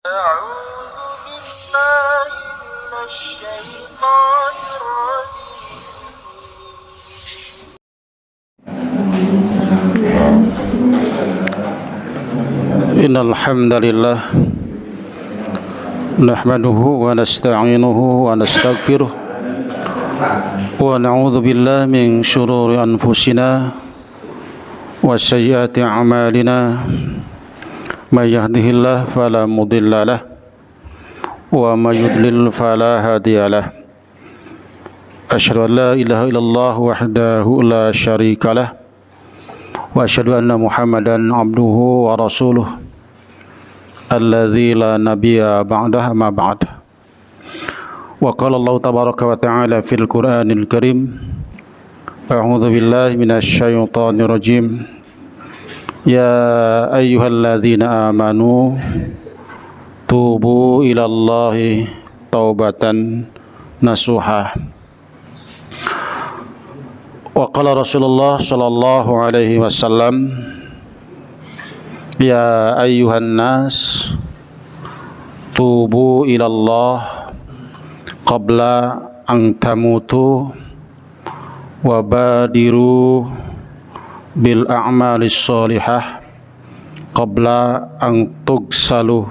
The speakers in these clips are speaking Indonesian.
أعوذ بالله من الشيطان الرجيم إن الحمد لله نحمده ونستعينه ونستغفره ونعوذ بالله من شرور أنفسنا وسيئات أعمالنا من يهده الله فلا مضل له ومن يضلل فلا هادي له أشهد أن لا إله إلا الله وحده لا شريك له وأشهد أن محمدا عبده ورسوله الذي لا نبي بعده ما بعد وقال الله تبارك وتعالى في القرآن الكريم أعوذ بالله من الشيطان الرجيم يا أيها الذين آمنوا توبوا إلى الله توبة نصوحا وقال رسول الله صلى الله عليه وسلم يا أيها الناس توبوا إلى الله قبل أن تموتوا وبادروا بالأعمال الصالحة قبل أن تغسلوا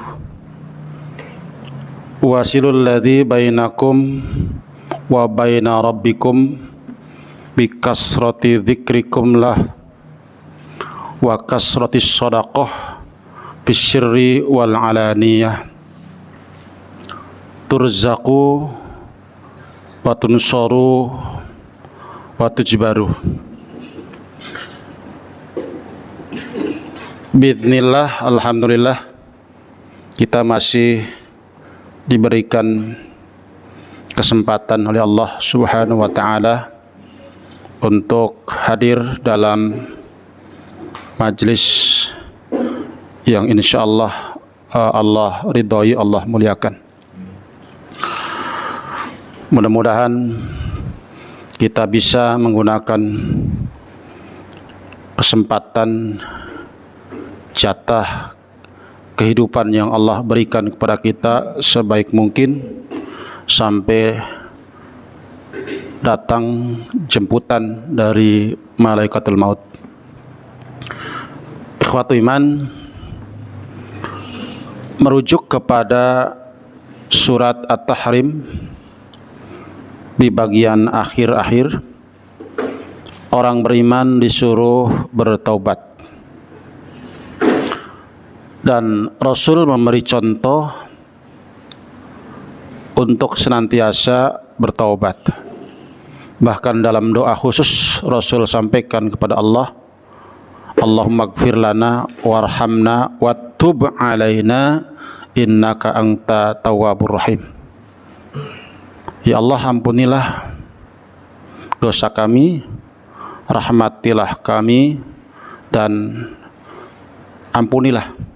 وصلوا الذي بينكم وبين ربكم بكثرة ذكركم له وكثرة الصدقة في السر والعلانية ترزقوا وتنصروا وتجبروا. Bismillah, alhamdulillah kita masih diberikan kesempatan oleh Allah Subhanahu wa taala untuk hadir dalam majelis yang insyaallah Allah ridhoi, Allah muliakan. Mudah-mudahan kita bisa menggunakan kesempatan jatah kehidupan yang Allah berikan kepada kita sebaik mungkin sampai datang jemputan dari malaikatul maut. Ikhwatu iman, merujuk kepada surat At-Tahrim di bagian akhir-akhir, orang beriman disuruh bertaubat. Dan Rasul memberi contoh untuk senantiasa bertaubat. Bahkan dalam doa khusus Rasul sampaikan kepada Allah, Allahumma gfir lana warhamna wattub alaina innaka anta tawwabur rahim. Ya Allah, ampunilah dosa kami, rahmatilah kami, dan ampunilah.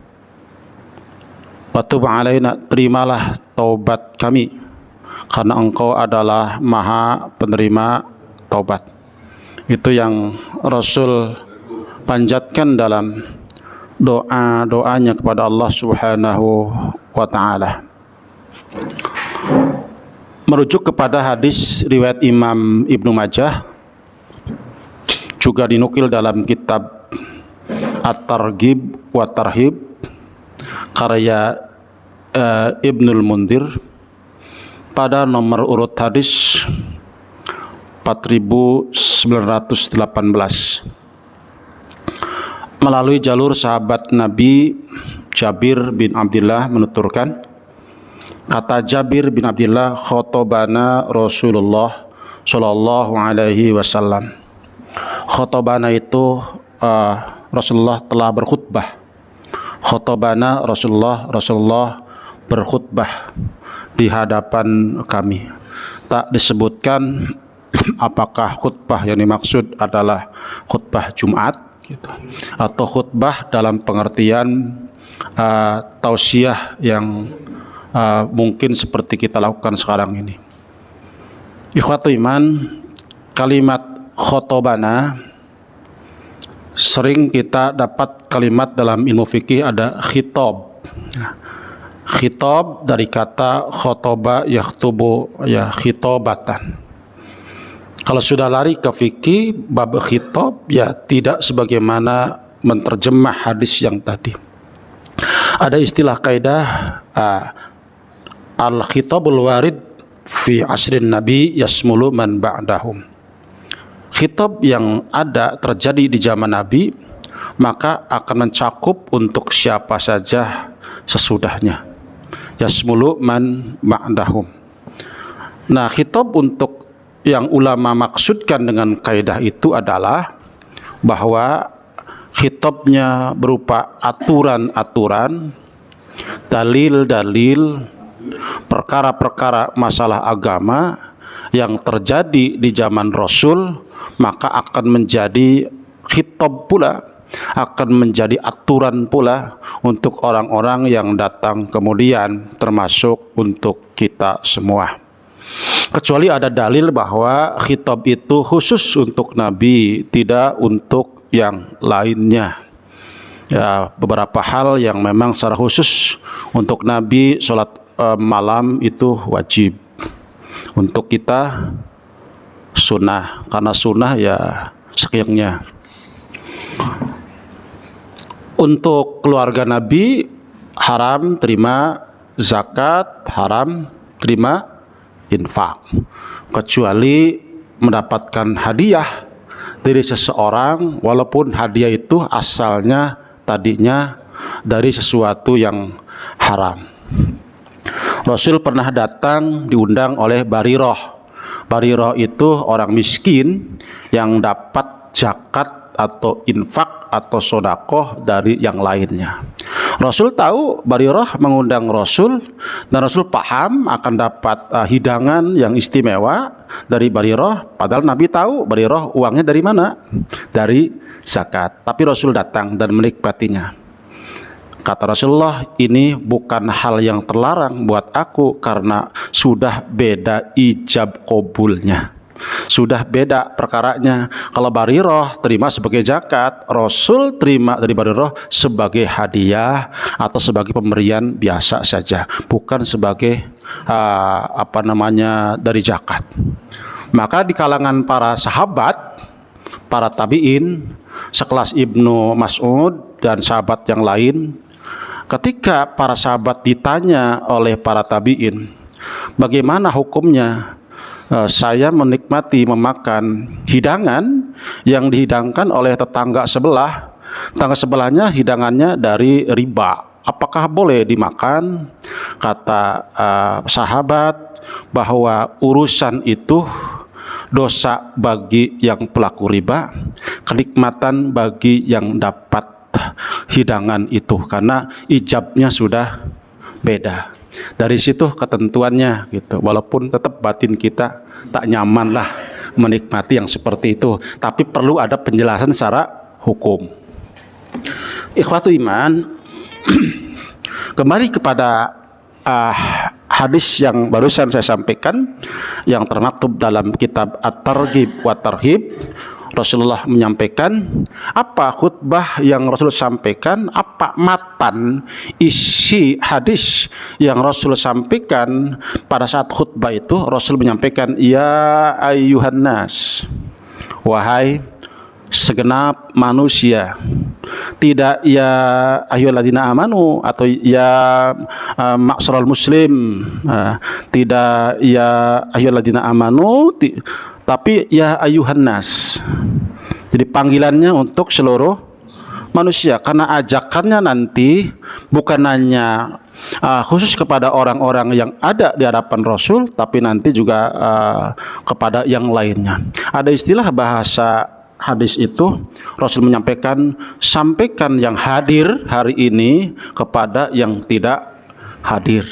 Watub alaina, terimalah taubat kami, karena Engkau adalah Maha penerima taubat. Itu yang Rasul panjatkan dalam doa-doanya kepada Allah Subhanahu wa taala. Merujuk kepada hadis riwayat Imam Ibnu Majah, juga dinukil dalam kitab At-Targhib wa Tarhib karya Ibnul Mundir pada nomor urut hadis 4918 melalui jalur sahabat Nabi Jabir bin Abdullah menuturkan, kata Jabir bin Abdullah, khotobana Rasulullah Shallallahu Alaihi Wasallam. Khotobana itu Rasulullah telah berkhutbah. Khotobana Rasulullah berkhutbah di hadapan kami. Tak disebutkan apakah khutbah yang dimaksud adalah khutbah Jumat gitu, atau khutbah dalam pengertian tausiah yang mungkin seperti kita lakukan sekarang ini. Ikhwatu iman, kalimat khotobana sering kita dapat kalimat dalam ilmu fikih ada khitab. Khitab dari kata khotoba yakhtubu, ya khitobatan. Kalau sudah lari ke fikih bab khitab, ya tidak sebagaimana menterjemah hadis yang tadi. Ada istilah kaidah al-khitabul warid fi asrin nabi yasmulu man ba'dahum. Khitab yang ada terjadi di zaman Nabi maka akan mencakup untuk siapa saja sesudahnya. Yasmulu man ba'dahum. Nah, khitab untuk yang ulama maksudkan dengan kaidah itu adalah bahwa khitabnya berupa aturan-aturan, dalil-dalil, perkara-perkara masalah agama yang terjadi di zaman Rasul, maka akan menjadi khitab pula, akan menjadi aturan pula untuk orang-orang yang datang kemudian, termasuk untuk kita semua. Kecuali ada dalil bahwa khitab itu khusus untuk Nabi, tidak untuk yang lainnya. Ya, beberapa hal yang memang secara khusus untuk Nabi, sholat malam itu wajib. Untuk kita sunnah, karena sunnah ya sekiannya. Untuk keluarga Nabi haram terima zakat, haram terima infak, kecuali mendapatkan hadiah dari seseorang, walaupun hadiah itu asalnya tadinya dari sesuatu yang haram. Rasul pernah datang diundang oleh Bariroh. Bariroh itu orang miskin yang dapat zakat atau infak atau sodakoh dari yang lainnya. Rasul tahu Bariroh mengundang Rasul, dan Rasul paham akan dapat hidangan yang istimewa dari Bariroh. Padahal Nabi tahu Bariroh uangnya dari mana? Dari zakat. Tapi Rasul datang dan menikmatinya. Kata Rasulullah, ini bukan hal yang terlarang buat aku karena sudah beda ijab qabulnya. Sudah beda perkaranya. Kalau Bariroh terima sebagai zakat, Rasul terima dari Bariroh sebagai hadiah atau sebagai pemberian biasa saja, bukan sebagai dari zakat. Maka di kalangan para sahabat, para tabi'in, sekelas Ibnu Mas'ud dan sahabat yang lain, ketika para sahabat ditanya oleh para tabi'in, bagaimana hukumnya saya menikmati memakan hidangan yang dihidangkan oleh tetangga sebelah, tetangga sebelahnya hidangannya dari riba, apakah boleh dimakan? Kata sahabat bahwa urusan itu dosa bagi yang pelaku riba, kenikmatan bagi yang dapat hidangan itu, karena ijabnya sudah beda. Dari situ ketentuannya gitu. Walaupun tetap batin kita tak nyaman lah menikmati yang seperti itu, tapi perlu ada penjelasan secara hukum. Ikhwatu iman, kembali kepada hadis yang barusan saya sampaikan yang termaktub dalam kitab At-Targhib wa Tarhib. Rasulullah menyampaikan apa khutbah yang Rasul sampaikan, apa matan isi hadis yang Rasul sampaikan pada saat khutbah itu. Rasul menyampaikan, ya ayyuhan nas, wahai segenap manusia. Tidak ya ayyuhalladzina amanu atau ya ma'syaral muslim, tidak ya ayyuhalladzina amanu, tapi ya ayyuhan nas. Jadi panggilannya untuk seluruh manusia, karena ajakannya nanti bukan hanya khusus kepada orang-orang yang ada di hadapan Rasul, tapi nanti juga kepada yang lainnya. Ada istilah bahasa hadis itu, Rasul menyampaikan, sampaikan yang hadir hari ini kepada yang tidak hadir.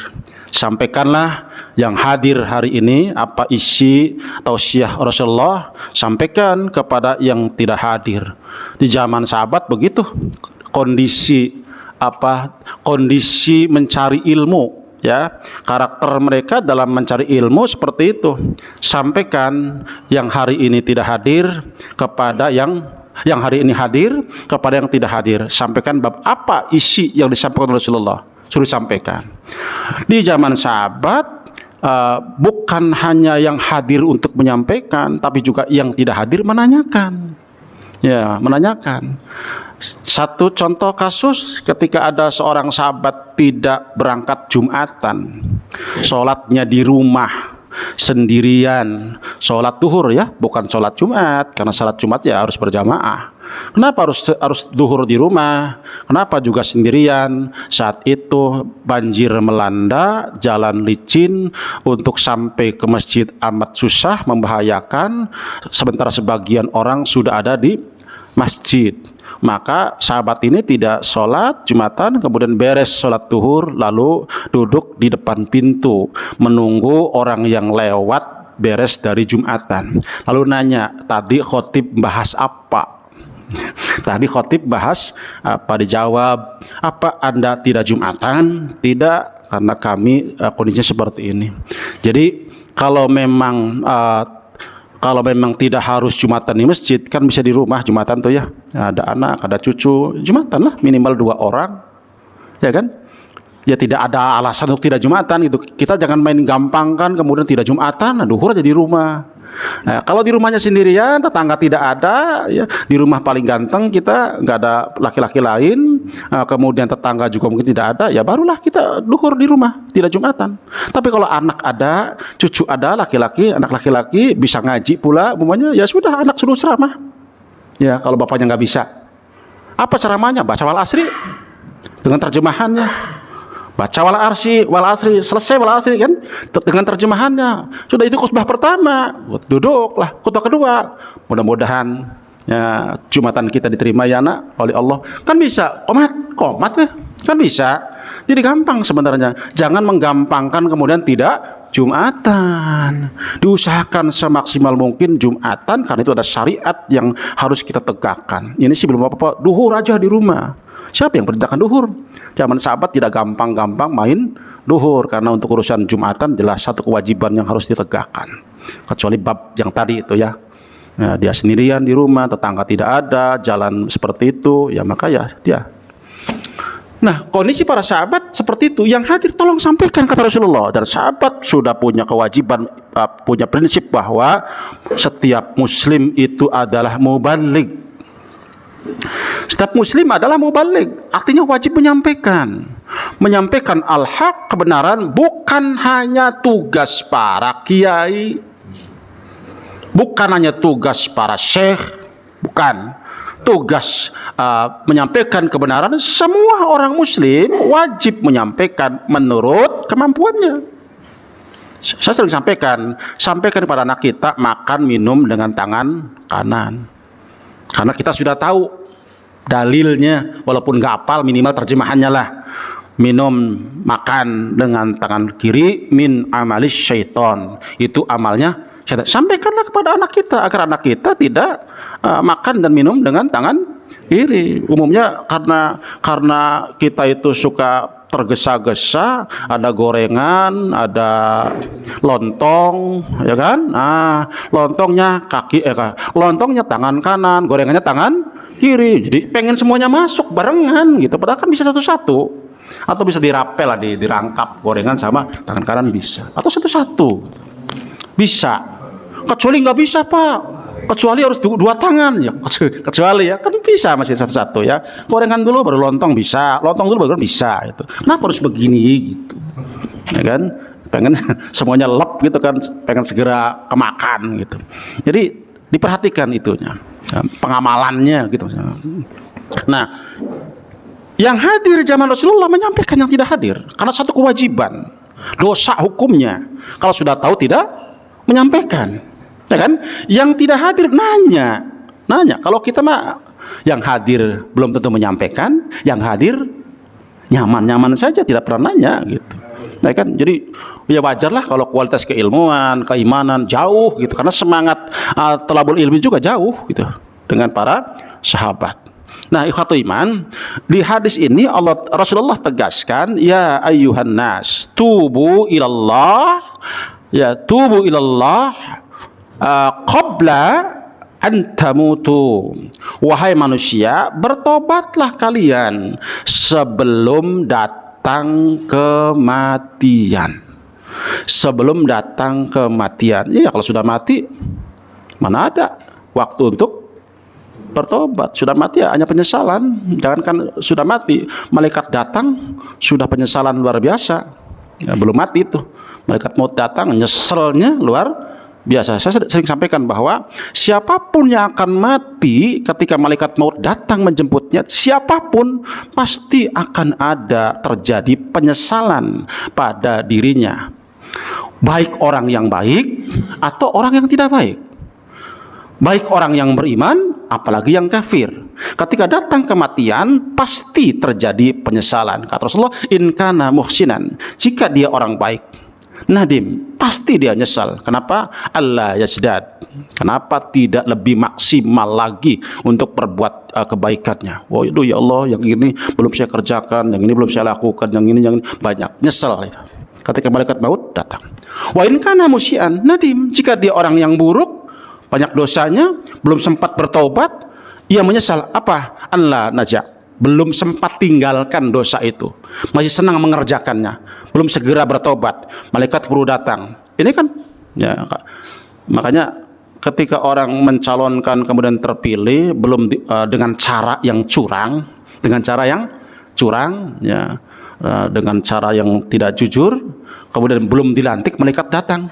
Sampaikanlah yang hadir hari ini apa isi tausiah Rasulullah, sampaikan kepada yang tidak hadir. Di zaman sahabat begitu kondisi mencari ilmu, ya, karakter mereka dalam mencari ilmu seperti itu. Sampaikan yang hari ini tidak hadir kepada yang hari ini hadir kepada yang tidak hadir. Sampaikan bab apa isi yang disampaikan Rasulullah. suruh sampaikan. Di zaman sahabat bukan hanya yang hadir untuk menyampaikan, tapi juga yang tidak hadir menanyakan. Ya, menanyakan. Satu contoh kasus ketika ada seorang sahabat tidak berangkat Jumatan, sholatnya di rumah sendirian, sholat duhur ya, bukan sholat Jumat, karena sholat Jumat ya harus berjamaah. Kenapa harus duhur di rumah? Kenapa juga sendirian? Saat itu banjir melanda, jalan licin, untuk sampai ke masjid amat susah, membahayakan, sementara sebagian orang sudah ada di masjid. Maka sahabat ini tidak sholat Jumatan, kemudian beres sholat duhur lalu duduk di depan pintu menunggu orang yang lewat beres dari Jumatan. Lalu nanya, tadi khotib bahas apa? Tadi khotib bahas apa? Dijawab, apa Anda tidak Jumatan? Tidak, karena kami kondisinya seperti ini. Jadi kalau memang tidak harus Jumatan di masjid, kan bisa di rumah Jumatan tuh ya. Ada anak, ada cucu, Jumatan lah minimal 2 orang. Ya kan? Ya tidak ada alasan untuk tidak Jumatan gitu. Kita jangan main gampang kan kemudian tidak Jumatan, duhur aja di rumah. Nah, kalau di rumahnya sendirian, tetangga tidak ada, ya di rumah paling ganteng kita, nggak ada laki-laki lain, kemudian tetangga juga mungkin tidak ada, ya barulah kita duhur di rumah, tidak Jumatan. Tapi kalau anak ada, cucu ada, anak laki-laki bisa ngaji pula, umumnya ya sudah anak suruh ceramah. Ya kalau bapaknya nggak bisa, apa ceramahnya? Baca wal asri dengan terjemahannya. Baca wal asri, selesai wal asri kan dengan terjemahannya. Sudah itu khutbah pertama, duduklah khutbah kedua. Mudah-mudahan ya Jumatan kita diterima ya nak oleh Allah. Kan bisa komat ya. Kan bisa. Jadi gampang sebenarnya. Jangan menggampangkan kemudian tidak Jumatan. Diusahakan semaksimal mungkin Jumatan, karena itu ada syariat yang harus kita tegakkan. Ini sih belum apa-apa, duhur aja di rumah. Siapa yang perintahkan duhur? Zaman sahabat tidak gampang-gampang main duhur, karena untuk urusan Jumatan jelas satu kewajiban yang harus ditegakkan. Kecuali bab yang tadi itu ya, dia sendirian di rumah, tetangga tidak ada, jalan seperti itu, ya maka ya dia. Nah, kondisi para sahabat seperti itu, yang hadir tolong sampaikan kata Rasulullah. Dan sahabat sudah punya kewajiban, punya prinsip bahwa setiap muslim itu adalah mubaligh. Setiap muslim adalah mubaligh, artinya wajib menyampaikan al-haq, kebenaran, bukan hanya tugas para kiai, bukan hanya tugas para syekh, bukan tugas menyampaikan kebenaran. Semua orang muslim wajib menyampaikan menurut kemampuannya. Saya sering sampaikan kepada anak kita, makan minum dengan tangan kanan. Karena kita sudah tahu dalilnya, walaupun nggak hafal minimal terjemahannya lah. Minum, makan dengan tangan kiri min amalis syaiton, itu amalnya syaitan. Sampaikanlah kepada anak kita agar anak kita tidak makan dan minum dengan tangan kiri. Umumnya karena kita itu suka tergesa-gesa, ada gorengan, ada lontong, ya kan? Lontongnya lontongnya tangan kanan, gorengannya tangan kiri. Jadi pengen semuanya masuk barengan gitu. Padahal kan bisa satu-satu, atau bisa dirapel lah, dirangkap gorengan sama tangan kanan bisa, atau satu-satu bisa. Kecuali nggak bisa Pak, kecuali harus 2 tangan ya, kecuali ya kan bisa masih satu-satu ya. Gorengan dulu baru lontong bisa, lontong dulu baru bisa itu. Kenapa harus begini gitu, ya kan? Pengen semuanya lep gitu kan, pengen segera kemakan gitu. Jadi diperhatikan itunya, pengamalannya gitu. Nah, yang hadir zaman Rasulullah menyampaikan yang tidak hadir, karena satu kewajiban, dosa hukumnya. Kalau sudah tahu tidak menyampaikan, ya kan? Yang tidak hadir nanya. Kalau kita mah yang hadir belum tentu menyampaikan, yang hadir nyaman-nyaman saja, tidak pernah nanya gitu. Ya kan? Jadi ya wajarlah kalau kualitas keilmuan, keimanan jauh gitu, karena semangat thalabul ilmi juga jauh gitu dengan para sahabat. Nah, ikhwatul iman, di hadis ini Rasulullah tegaskan, ya ayyuhan nas, tubu ilallah, qabla an tamutu. Wahai manusia, bertobatlah kalian sebelum datang kematian. Sebelum datang kematian. Ya kalau sudah mati, mana ada waktu untuk bertobat. Sudah mati ya hanya penyesalan. Jangankan sudah mati, malaikat datang sudah penyesalan luar biasa. Ya, belum mati itu, malaikat maut datang, nyeselnya luar biasa. Saya sering sampaikan bahwa siapapun yang akan mati ketika malaikat maut datang menjemputnya, siapapun pasti akan ada terjadi penyesalan pada dirinya, baik orang yang baik atau orang yang tidak baik, baik orang yang beriman apalagi yang kafir. Ketika datang kematian pasti terjadi penyesalan. Kata Rasulullah, in kana muhsinan, jika dia orang baik, nadim, pasti dia nyesal. Kenapa? Allah yazdad, kenapa tidak lebih maksimal lagi untuk berbuat kebaikannya. Oh itu ya Allah, yang ini belum saya kerjakan, yang ini belum saya lakukan, yang ini banyak, nyesal itu ketika malaikat maut datang. Wa in kana musyian nadim, jika dia orang yang buruk, banyak dosanya, belum sempat bertobat, ia menyesal. Apa? Allah najak, belum sempat tinggalkan dosa itu, masih senang mengerjakannya, belum segera bertobat, malaikat baru datang. Ini kan ya, makanya ketika orang mencalonkan kemudian terpilih belum dengan cara yang curang, ya, dengan cara yang tidak jujur, kemudian belum dilantik, malaikat datang.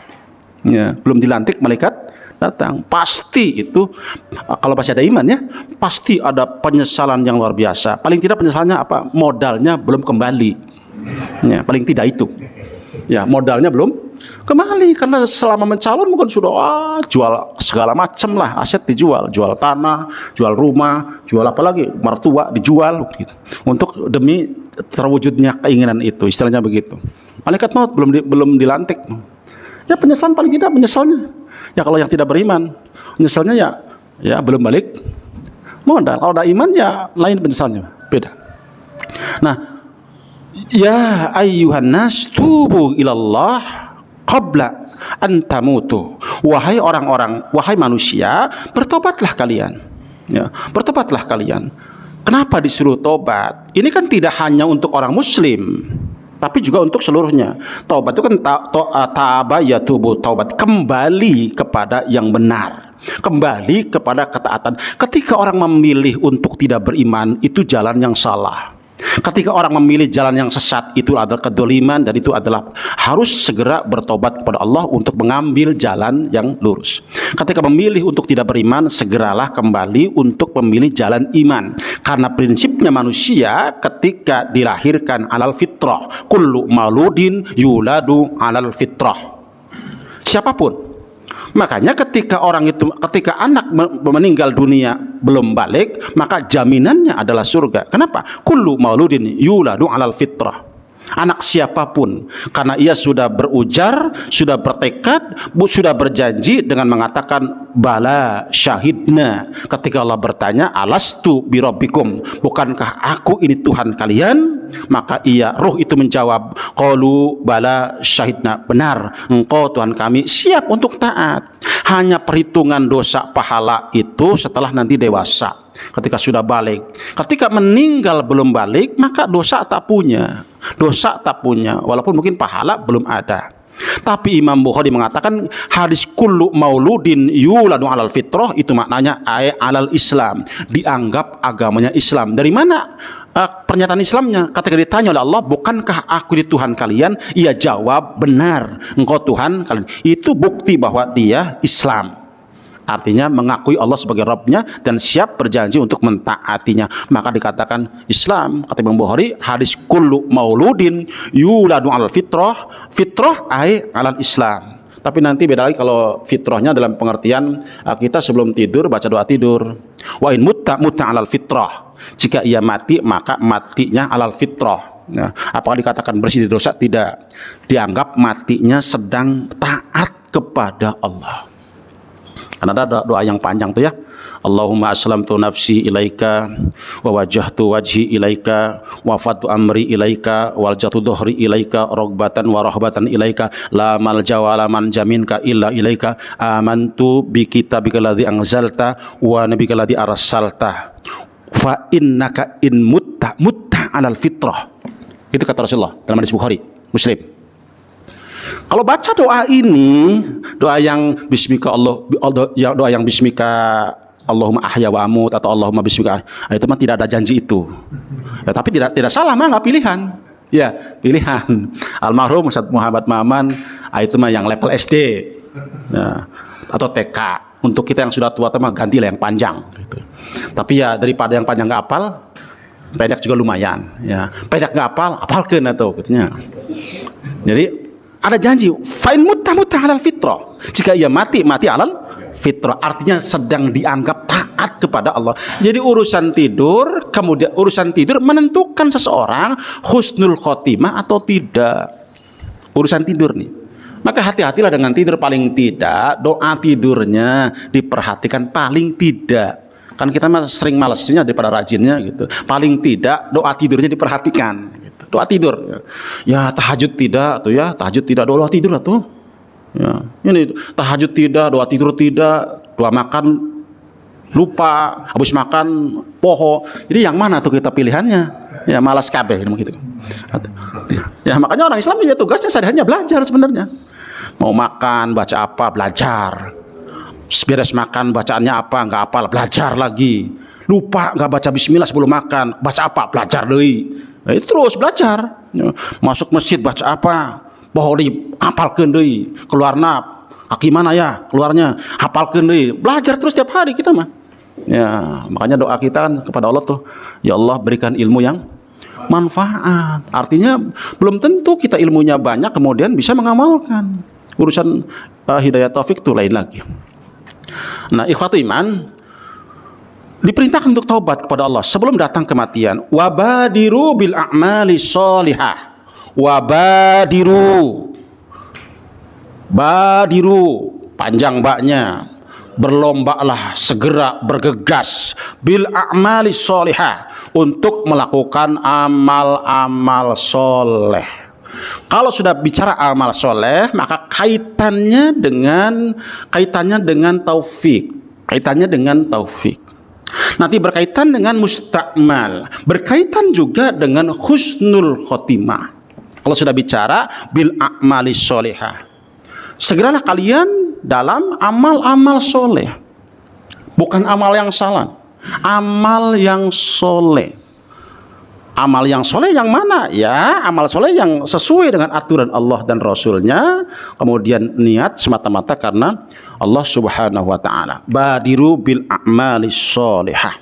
Ya, belum dilantik, malaikat datang. Pasti itu, kalau masih ada iman ya, pasti ada penyesalan yang luar biasa. Paling tidak penyesalannya apa? Modalnya belum kembali. Ya, paling tidak itu. Ya, modalnya belum kembali, karena selama mencalon mungkin sudah jual segala macam lah, aset dijual, jual tanah, jual rumah, jual apa lagi, mertua dijual gitu. Untuk demi terwujudnya keinginan itu, istilahnya begitu. Malaikat maut belum dilantik. Ya penyesalan paling tidak penyesalnya. Ya kalau yang tidak beriman, penyesalnya ya belum balik modal. Kalau ada iman ya lain penyesalnya, beda. Nah, ya ayyuhan nas tubu ilallah qabla an tamutu. Wahai orang-orang, wahai manusia, bertobatlah kalian. Ya, bertobatlah kalian. Kenapa disuruh tobat? Ini kan tidak hanya untuk orang muslim, tapi juga untuk seluruhnya. Taubat itu kan ta'aba yatubu, taubat, kembali kepada yang benar, kembali kepada ketaatan. Ketika orang memilih untuk tidak beriman, itu jalan yang salah. Ketika orang memilih jalan yang sesat, itu adalah kedoliman, dan itu adalah harus segera bertobat kepada Allah untuk mengambil jalan yang lurus. Ketika memilih untuk tidak beriman, segeralah kembali untuk memilih jalan iman. Karena prinsipnya manusia ketika dilahirkan alal fitrah, kullu mauludin yuladu alal fitrah. Siapapun. Makanya ketika anak meninggal dunia belum balik, maka jaminannya adalah surga. Kenapa? Kullu mauludin yuladu alal fitrah. Anak siapapun, karena ia sudah berujar, sudah bertekad, sudah berjanji dengan mengatakan bala syahidna. Ketika Allah bertanya, alastu birabbikum, bukankah aku ini Tuhan kalian? Maka ruh itu menjawab, qalu bala syahidna, benar, engkau Tuhan kami, siap untuk taat. Hanya perhitungan dosa pahala itu setelah nanti dewasa, ketika sudah balik. Ketika meninggal belum balik, maka dosa tak punya, walaupun mungkin pahala belum ada. Tapi Imam Bukhari mengatakan hadis kullu mauludin yuladu alal fitrah, itu maknanya alal Islam, dianggap agamanya Islam. Dari mana pernyataan Islamnya? Ketika ditanya oleh Allah, bukankah aku di Tuhan kalian? Ia jawab, benar, engkau Tuhan kalian. Itu bukti bahwa dia Islam. Artinya mengakui Allah sebagai Rabbnya dan siap berjanji untuk mentaatinya. Maka dikatakan Islam. Kata Imam Bukhari, hadis kullu mauludin yuladu alal fitrah, fitrah ay alal Islam. Tapi nanti beda lagi kalau fitrahnya dalam pengertian kita sebelum tidur baca doa tidur. Wa in mutta alal fitrah. Jika ia mati, maka matinya alal fitrah. Nah, apakah dikatakan bersih dari dosa? Tidak. Dianggap matinya sedang taat kepada Allah. Karena ada doa yang panjang tuh ya. Allahumma aslamtu nafsi ilaika wa wajjahtu wajhi ilaika wa fatu amri ilaika wal jatu dhuhri ilaika rogbatan wa rahbatan ilaika la malja wa la manja minka illa ilaika amantu bi kitabika alladzi anzalta wa nabika alladzi arsalta fa innaka in mutta alal fitrah. Itu kata Rasulullah dalam hadis Bukhari, Muslim. Kalau baca doa ini, doa yang bismika doa yang bismika Allahumma ahya wa amut atau Allahumma bismika, itu mah tidak ada janji itu. Ya, tapi tidak salah mah, nggak pilihan. Ya, pilihan. Almarhum Ustaz Muhammad Maman, itu mah yang level SD. Ya, atau TK. Untuk kita yang sudah tua mah gantilah yang panjang gitu. Tapi ya daripada yang panjang nggak apal, pendek juga lumayan. Ya, pendek nggak apal, apalkeun atau katanya. Jadi ada janji, fa'in mutta alal fitrah. Jika ia mati alal fitrah, artinya sedang dianggap taat kepada Allah. Jadi urusan tidur menentukan seseorang husnul khotimah atau tidak. Urusan tidur nih. Maka hati-hatilah dengan tidur, paling tidak doa tidurnya diperhatikan paling tidak. Kan kita mah sering malasnya daripada rajinnya gitu. Paling tidak doa tidurnya diperhatikan. Doa tidur, ya tahajud tidak tuh ya, tahajud tidak, doa tidur tuh, ya ini tahajud tidak, doa tidur tidak, doa makan lupa, habis makan poho. Jadi yang mana tuh kita pilihannya? Ya malas kabeh gitu. Ya makanya orang Islam ya tugasnya sehari-harinya belajar sebenarnya. Mau makan baca apa, belajar. Beres makan bacaannya apa, nggak apal, belajar lagi. Lupa nggak baca bismillah sebelum makan, baca apa, belajar deui. Nah, itu terus belajar. Masuk masjid baca apa? Pohori hafalkeun deui. Keluarna kaki mana ya? Keluarnya hafalkeun deui. Belajar terus tiap hari kita mah. Ya, makanya doa kita kan kepada Allah tuh, ya Allah berikan ilmu yang manfaat. Artinya belum tentu kita ilmunya banyak kemudian bisa mengamalkan. Urusan hidayah taufik itu lain lagi. Nah, ikhwatu iman, diperintahkan untuk taubat kepada Allah sebelum datang kematian. Wabadiru bil a'mali sholihah. Wabadiru. Badiru, panjang baknya. Berlombalah, segera bergegas bil a'mali sholihah, untuk melakukan amal-amal soleh. Kalau sudah bicara amal soleh, maka kaitannya dengan taufik. Kaitannya dengan taufik. Nanti berkaitan dengan mustakmal, berkaitan juga dengan husnul khotimah. Kalau sudah bicara bil a'mali sholihah, segeralah kalian dalam amal-amal soleh. Bukan amal yang salah, amal yang soleh. Amal yang soleh yang mana? Ya, amal soleh yang sesuai dengan aturan Allah dan Rasulnya. Kemudian niat semata-mata karena Allah subhanahu wa ta'ala. Badiru bil a'mali sholihah.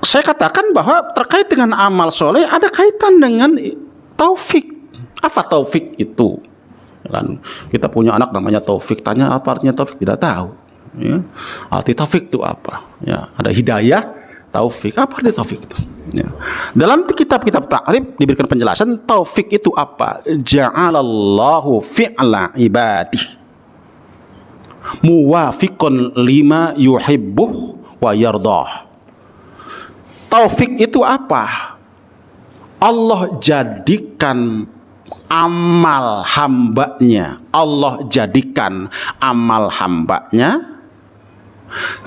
Saya katakan bahwa terkait dengan amal soleh ada kaitan dengan taufik. Apa taufik itu? Kan kita punya anak namanya Taufik, tanya apa artinya taufik, tidak tahu. Ya. Arti taufik itu apa? Ya, ada hidayah, taufik. Apa arti taufik itu? Ya. Dalam kitab-kitab ta'rif diberikan penjelasan taufik itu apa? Ja'alallahu fi'la ibadih muwafiqun lima yuhibbuh wa yardah. Taufik itu apa? Allah jadikan amal hambanya, Allah jadikan amal hambanya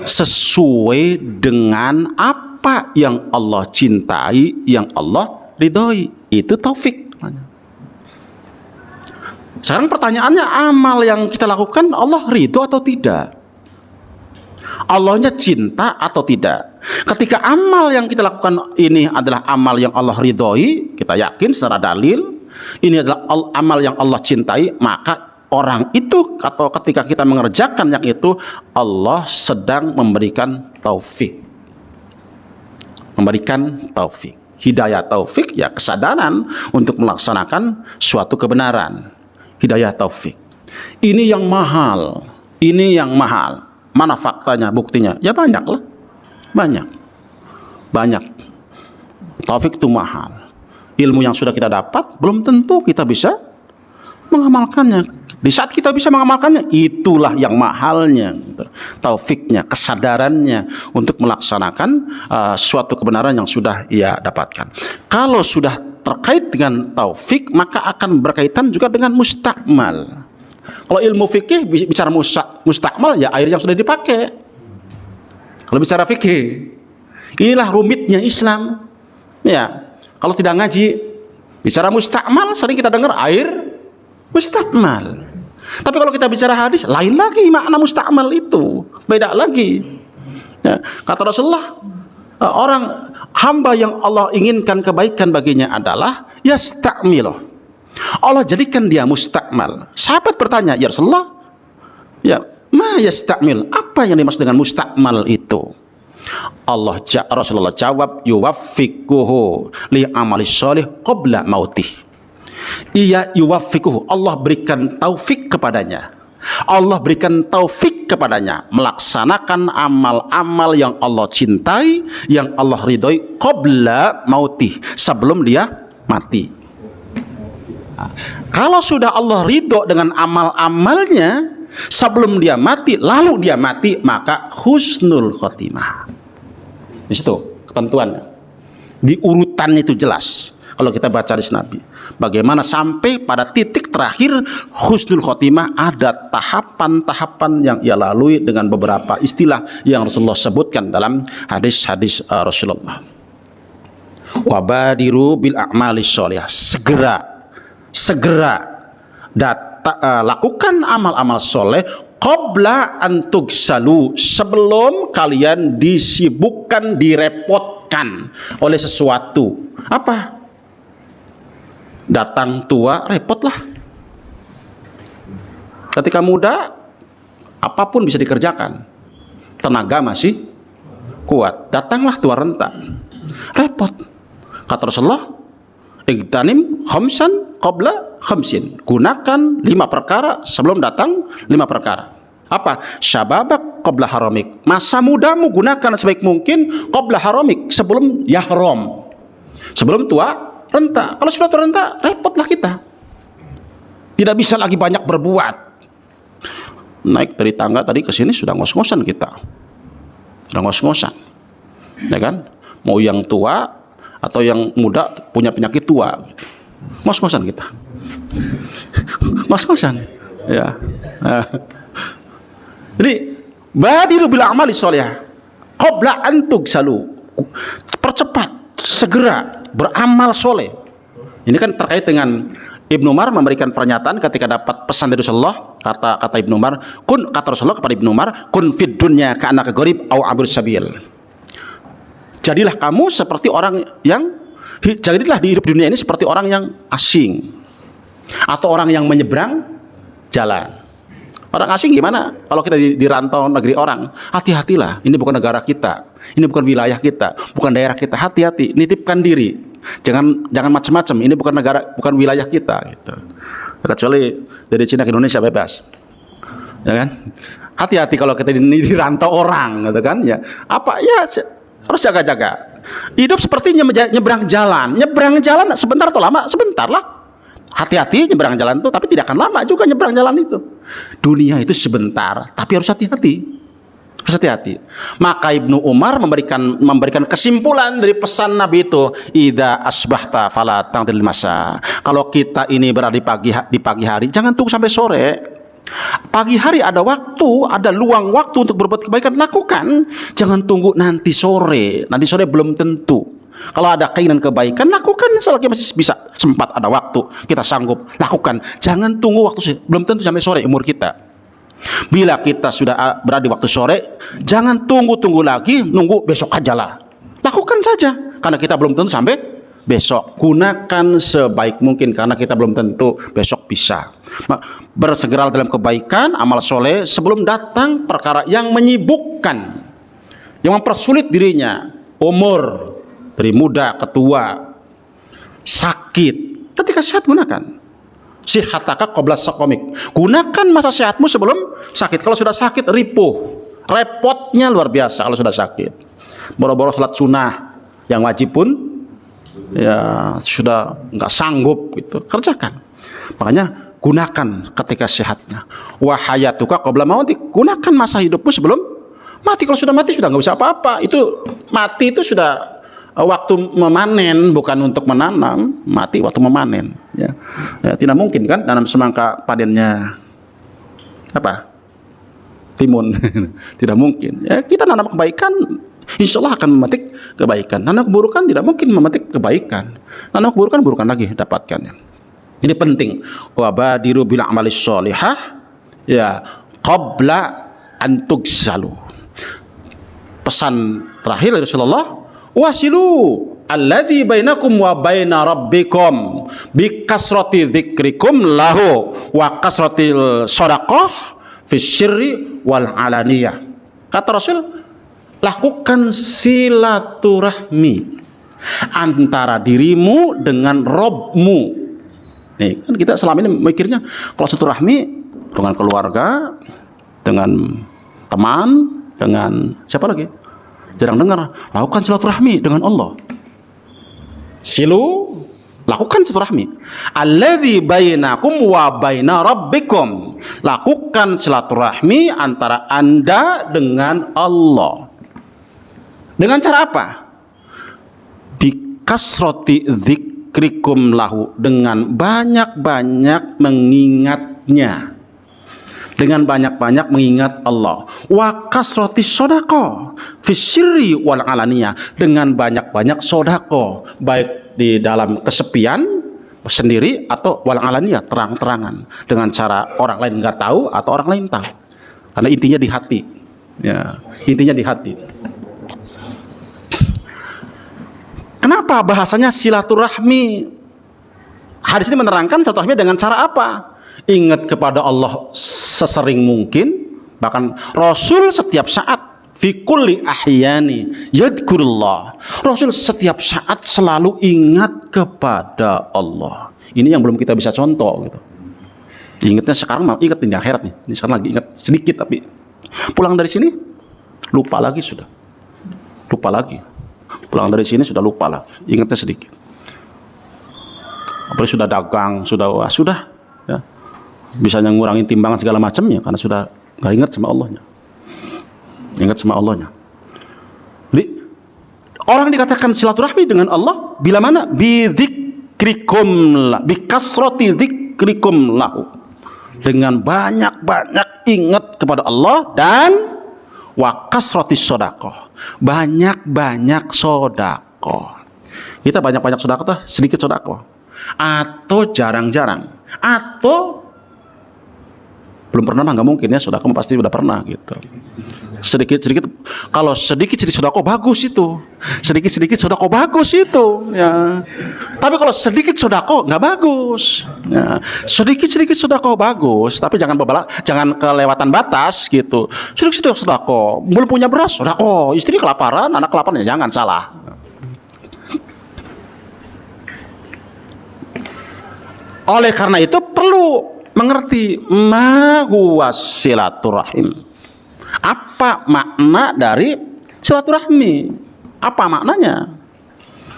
sesuai dengan apa yang Allah cintai, yang Allah ridhoi. Itu taufik. Sekarang pertanyaannya, amal yang kita lakukan Allah ridho atau tidak? Allahnya cinta atau tidak? Ketika amal yang kita lakukan ini adalah amal yang Allah ridhoi, kita yakin secara dalil ini adalah amal yang Allah cintai, maka orang itu atau ketika kita mengerjakan yang itu, Allah sedang memberikan taufik. Memberikan taufik. Hidayah taufik ya kesadaran untuk melaksanakan suatu kebenaran. Hidayah taufik. Ini yang mahal. Ini yang mahal. Mana faktanya, buktinya? Ya banyak lah. Banyak. Taufik itu mahal. Ilmu yang sudah kita dapat belum tentu kita bisa mengamalkannya. Di saat kita bisa mengamalkannya, itulah yang mahalnya, taufiknya, kesadarannya untuk melaksanakan suatu kebenaran yang sudah ia dapatkan. Kalau sudah terkait dengan taufik, maka akan berkaitan juga dengan mustakmal. Kalau ilmu fikih bicara mustakmal, ya air yang sudah dipakai. Kalau bicara fikih, inilah rumitnya Islam. Ya, Kalau tidak ngaji, bicara mustakmal, sering kita dengar air mustakmal. Tapi kalau kita bicara hadis, lain lagi makna mustakmal itu, beda lagi. Ya, kata Rasulullah, orang hamba yang Allah inginkan kebaikan baginya adalah yastakmiluh. Allah jadikan dia mustakmal. Sahabat bertanya, ya Rasulullah, ya, ma yastakmil, apa yang dimaksud dengan mustakmal itu? Rasulullah jawab, yuwaffiquhu li amali sholih qabla mautih. Iya, yuwaffiquhu, Allah berikan taufik kepadanya. Allah berikan taufik kepadanya melaksanakan amal-amal yang Allah cintai, yang Allah ridhoi, qabla mautih, sebelum dia mati. Kalau sudah Allah ridho dengan amal-amalnya sebelum dia mati, lalu dia mati, maka husnul khotimah. Di situ ketentuannya, di urutannya itu jelas. Kalau kita baca hadis Nabi, bagaimana sampai pada titik terakhir husnul khotimah, ada tahapan-tahapan yang ia lalui dengan beberapa istilah yang Rasulullah sebutkan dalam hadis-hadis Rasulullah. Wabadiru bil a'mali sholihah, segera lakukan amal-amal soleh qabla antugsalu, sebelum kalian disibukkan, direpotkan oleh sesuatu. Apa? Datang tua, repotlah. Ketika muda, apapun bisa dikerjakan, tenaga masih kuat. Datanglah tua renta, repot. Kata Rasulullah, igtanim khamsan qabla khamsin, gunakan 5 perkara sebelum datang 5 perkara. Apa? Syababak qabla haramik, masa mudamu gunakan sebaik mungkin qabla haramik, sebelum yahram, sebelum tua renta. Kalau sudah tua renta, repotlah kita, tidak bisa lagi banyak berbuat. Naik dari tangga tadi ke sini sudah ngos-ngosan kita, sudah ngos-ngosan, ya kan? Mau yang tua atau yang muda punya penyakit tua, ngos-ngosan kita, ngos-ngosan, ya. Jadi badiru bil a'mali sholihah qabla an tugsalu, percepat, segera beramal soleh. Ini kan terkait dengan Ibnu Umar memberikan pernyataan ketika dapat pesan dari Rasulullah. Kata Ibnu Umar, kata Rasulullah kepada Ibnu Umar, kun fid dunya ka'annaka gharib au abir sabil. Jadilah kamu seperti orang yang, jadilah di hidup dunia ini seperti orang yang asing atau orang yang menyeberang jalan. Orang asing gimana? Kalau kita di rantau negeri orang, hati-hatilah. Ini bukan negara kita, ini bukan wilayah kita, bukan daerah kita. Hati-hati, nitipkan diri. Jangan macam-macam. Ini bukan negara, bukan wilayah kita. Gitu. Kecuali dari Cina ke Indonesia bebas, ya kan? Hati-hati kalau kita di rantau orang, gitu kan? Ya, apa ya? Harus jaga-jaga. Hidup seperti nyebrang jalan. Nyebrang jalan sebentar atau lama? Sebentar lah. Hati-hati nyebrang jalan itu, tapi tidak akan lama juga nyebrang jalan itu. Dunia itu sebentar, tapi harus hati-hati. Harus hati-hati. Maka Ibnu Umar memberikan kesimpulan dari pesan Nabi itu, idza asbahta fala tangdil masa. Kalau kita ini berada di pagi hari, jangan tunggu sampai sore. Pagi hari ada waktu, ada luang waktu untuk berbuat kebaikan, lakukan. Jangan tunggu nanti sore. Nanti sore belum tentu. Kalau ada keinginan kebaikan, lakukan selagi masih bisa, sempat, ada waktu, kita sanggup, lakukan. Jangan tunggu waktu, belum tentu sampai sore umur kita. Bila kita sudah berada di waktu sore, jangan tunggu lagi, nunggu besok aja lah. Lakukan saja, karena kita belum tentu sampai besok. Gunakan sebaik mungkin, karena kita belum tentu besok bisa. Bersegera dalam kebaikan, amal soleh, sebelum datang perkara yang menyibukkan, yang mempersulit dirinya. Umur, dari muda ke tua, sakit. Ketika sehat gunakan. Sihataka qabla saqamik. Gunakan masa sehatmu sebelum sakit. Kalau sudah sakit ripuh, repotnya luar biasa. Kalau sudah sakit, boro-boro salat sunnah yang wajib pun ya sudah nggak sanggup gitu, kerjakan. Makanya gunakan ketika sehatnya. Wa hayatuka qabla mautik. Gunakan masa hidupmu sebelum mati. Kalau sudah mati sudah nggak bisa apa-apa. Itu mati itu sudah waktu memanen, bukan untuk menanam. Mati waktu memanen, ya. Ya, tidak mungkin kan nanam semangka panennya apa? Timun. Tidak mungkin. Ya, kita nanam kebaikan insya Allah akan memetik kebaikan. Nana keburukan tidak mungkin memetik kebaikan. Nana keburukan, burukan lagi dapatkannya. Jadi penting, wabadiru bil amalis sholihah ya qabla an tugsalu. Pesan terakhir dari Rasulullah, wasilu alladzi bainakum wa baina rabbikum bi kasrati dzikrikum lahu wa kasratil shadaqah fis sirri wal alaniyah. Kata Rasul, lakukan silaturahmi antara dirimu dengan Robmu. Nih, kan kita selama ini mikirnya kalau silaturahmi dengan keluarga, dengan teman, dengan siapa lagi? Jarang dengar. Lakukan silaturahmi dengan Allah. Lakukan silaturahmi. Alladzi bainakum wa baina rabbikum. Lakukan silaturahmi antara Anda dengan Allah. Dengan cara apa? Bi kasrati dzikrikum lahu, dengan banyak-banyak mengingatnya. Dengan banyak-banyak mengingat Allah. Wa kasrati shadaqah fis sirri wal alaniyah, dengan banyak-banyak sedekah baik di dalam kesepian sendiri atau wal alaniyah, terang-terangan, dengan cara orang lain nggak tahu atau orang lain tahu. Karena intinya di hati. Ya, intinya di hati. Kenapa bahasanya silaturahmi? Hadis ini menerangkan silaturahmi dengan cara apa? Ingat kepada Allah sesering mungkin, bahkan Rasul setiap saat fi kulli ahyani yadhkurullah. Rasul setiap saat selalu ingat kepada Allah. Ini yang belum kita bisa contoh gitu. Ingatnya sekarang mau ingat di akhirat nih. Ini sekarang lagi ingat sedikit, tapi pulang dari sini lupa lagi sudah. Lupa lagi. Pulang dari sini sudah lupa lah. Ingatnya sedikit. Apalagi sudah dagang, sudah ya. Bisa ngurangin timbangan segala macamnya karena sudah nggak ingat sama Allahnya. Ingat sama Allahnya. Jadi orang dikatakan silaturahmi dengan Allah bila mana? Bi kasrati dzikrikum lahu. Dengan banyak-banyak ingat kepada Allah dan wa kasrati shadaqah. Banyak-banyak sedekah. Kita banyak-banyak sedekah, sedikit sedekah. Atau jarang-jarang. Atau belum pernah mah nggak mungkin ya, sedekah pasti udah pernah gitu. Sedikit-sedikit, kalau sedikit-sedikit sedekah bagus itu. Sedikit-sedikit sedekah bagus itu ya. Tapi kalau sedikit sedekah nggak bagus. Ya. Sedikit-sedikit sedekah bagus, tapi jangan kelewatan batas gitu. Sedikit-sedikit sedekah, belum punya beras sedekah, istri kelaparan, anak kelaparan, ya jangan salah. Oleh karena itu perlu mengerti ma huwa silaturahim. Apa makna dari silaturahmi? Apa maknanya?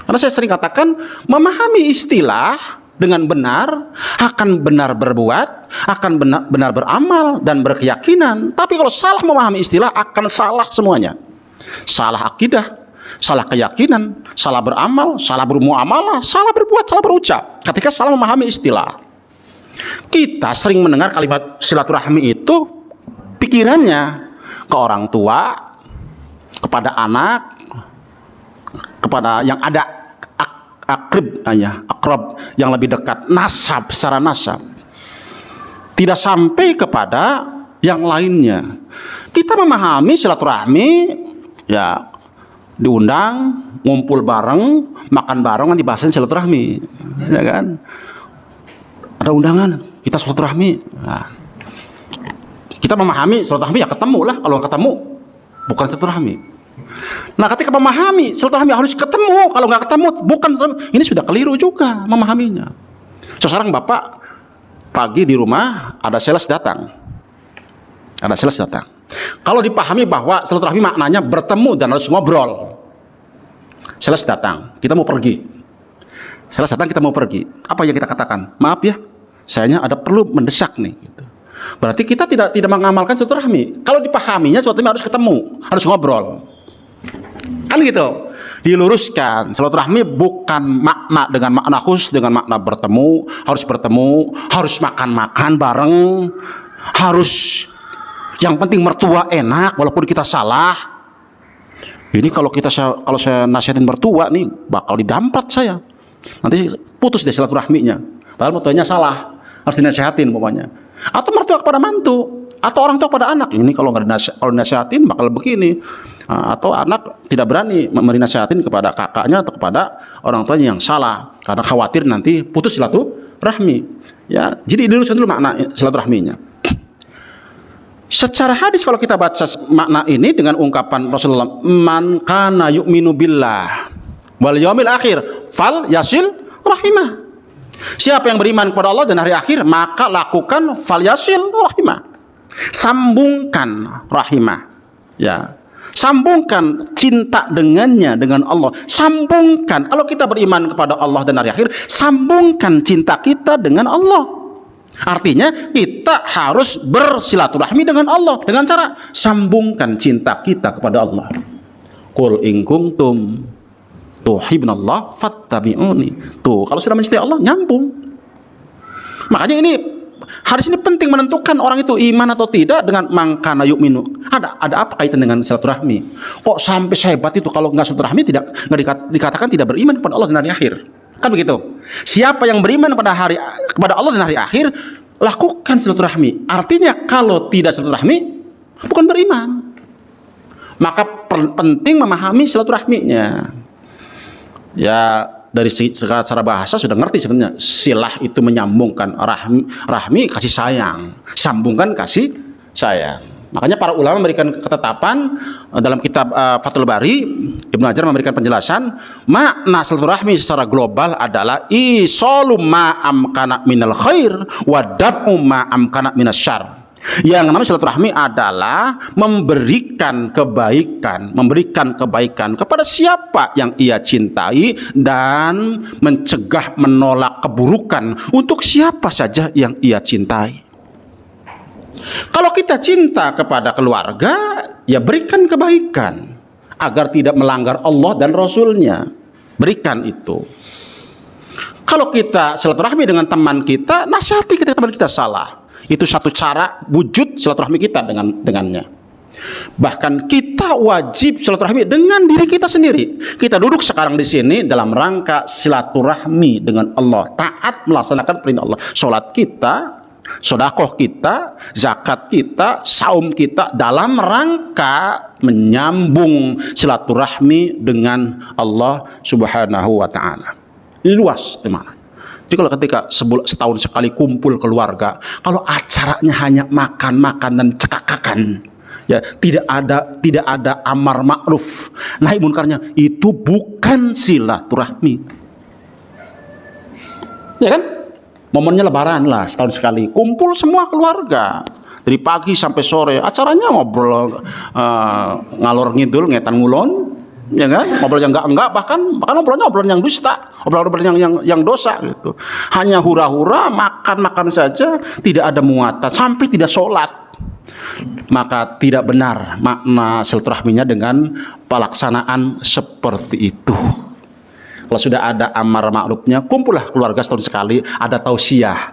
Karena saya sering katakan, memahami istilah dengan benar akan benar berbuat, akan benar beramal dan berkeyakinan. Tapi kalau salah memahami istilah akan salah semuanya. Salah akidah, salah keyakinan, salah beramal, salah bermuamalah, salah berbuat, salah berucap. Ketika salah memahami istilah. Kita sering mendengar kalimat silaturahmi itu pikirannya ke orang tua, kepada anak, kepada yang ada akrab yang lebih dekat, nasab, secara nasab. Tidak sampai kepada yang lainnya. Kita memahami silaturahmi ya diundang, ngumpul bareng, makan bareng, kan dibahasin silaturahmi, ya kan? Ada undangan, kita silaturahmi. Nah, kita memahami silaturahmi ya ketemu lah. Kalau ketemu bukan silaturahmi. Nah, ketika memahami silaturahmi harus ketemu. Kalau nggak ketemu bukan silaturahmi. Ini sudah keliru juga memahaminya. Sekarang bapak pagi di rumah ada sales datang. Ada sales datang. Kalau dipahami bahwa silaturahmi maknanya bertemu dan harus ngobrol. Sales datang, kita mau pergi. Sales datang, kita mau pergi. Apa yang kita katakan? Maaf ya, sayanya ada perlu mendesak nih. Gitu. Berarti kita tidak mengamalkan silaturahmi. Kalau dipahaminya silaturahmi harus ketemu, harus ngobrol. Kan gitu. Diluruskan. Silaturahmi bukan makna dengan makna khusus, dengan makna bertemu, harus makan-makan bareng, harus yang penting mertua enak walaupun kita salah. Ini kalau saya nasihatin mertua nih bakal didamprat saya. Nanti putus deh silaturahminya. Padahal mertuanya salah, harus dinasihatin pokoknya. Atau mertua kepada mantu, atau orang tua kepada anak. Ini kalau dinasihatin bakal begini. Atau anak tidak berani memberi nasihatin kepada kakaknya atau kepada orang tuanya yang salah karena khawatir nanti putus silaturahmi. Ya, jadi diluruskan dulu makna silaturahminya. Secara hadis kalau kita baca makna ini dengan ungkapan Rasulullah, man kana yu'minu billah wal yaumil akhir fal yasil rahimah. Siapa yang beriman kepada Allah dan hari akhir, maka lakukan fal yasil rahimah. Sambungkan rahimah. Ya. Sambungkan cinta dengannya dengan Allah. Sambungkan, kalau kita beriman kepada Allah dan hari akhir, sambungkan cinta kita dengan Allah. Artinya kita harus bersilaturahmi dengan Allah dengan cara sambungkan cinta kita kepada Allah. Qul in kuntum tuhibbunallah fattabi'uni. Tuh, kalau sudah mencintai Allah nyambung. Makanya ini hadis ini penting menentukan orang itu iman atau tidak dengan mangkana yu'minu. Ada apa kaitan dengan silaturahmi? Kok sampai sehebat itu kalau nggak silaturahmi tidak dikatakan tidak beriman kepada Allah dan hari akhir? Kan begitu. Siapa yang beriman kepada Allah dan hari akhir, lakukan silaturahmi. Artinya kalau tidak silaturahmi, bukan beriman. Maka penting memahami silaturahminya. Ya, dari secara bahasa sudah ngerti sebenarnya. Silah itu menyambungkan, rahmi kasih sayang, sambungkan kasih sayang. Makanya para ulama memberikan ketetapan dalam kitab Fathul Bari, Ibnu Hajar memberikan penjelasan makna silaturahmi secara global adalah isalu ma amkana minal khair wa daf'u ma amkana minas syarr. Yang namanya silaturahmi adalah memberikan kebaikan kepada siapa yang ia cintai dan mencegah menolak keburukan untuk siapa saja yang ia cintai. Kalau kita cinta kepada keluarga, ya berikan kebaikan agar tidak melanggar Allah dan Rasulnya. Berikan itu. Kalau kita silaturahmi dengan teman kita, nasihati kita teman kita salah. Itu satu cara wujud silaturahmi kita dengannya. Bahkan kita wajib silaturahmi dengan diri kita sendiri. Kita duduk sekarang di sini dalam rangka silaturahmi dengan Allah, taat melaksanakan perintah Allah. Salat kita, sedekah kita, zakat kita, saum kita dalam rangka menyambung silaturahmi dengan Allah Subhanahu wa taala. Luas, teman. Jadi kalau ketika setahun sekali kumpul keluarga, kalau acaranya hanya makan-makan dan cekakakan, ya tidak ada amar ma'ruf nahi munkarnya, itu bukan silaturahmi. Ya kan? Momennya lebaran lah, setahun sekali kumpul semua keluarga dari pagi sampai sore, acaranya ngobrol ngalor ngidul ngetan ngulon, ya kan, ngobrol yang enggak bahkan obrolan yang dusta, obrolan yang dosa gitu. Hanya hura-hura, makan saja, tidak ada muatan sampai tidak sholat. Maka tidak benar makna silaturahminya dengan pelaksanaan seperti itu. Kalau sudah ada amar ma'rufnya, kumpullah keluarga setahun sekali, ada tausiah.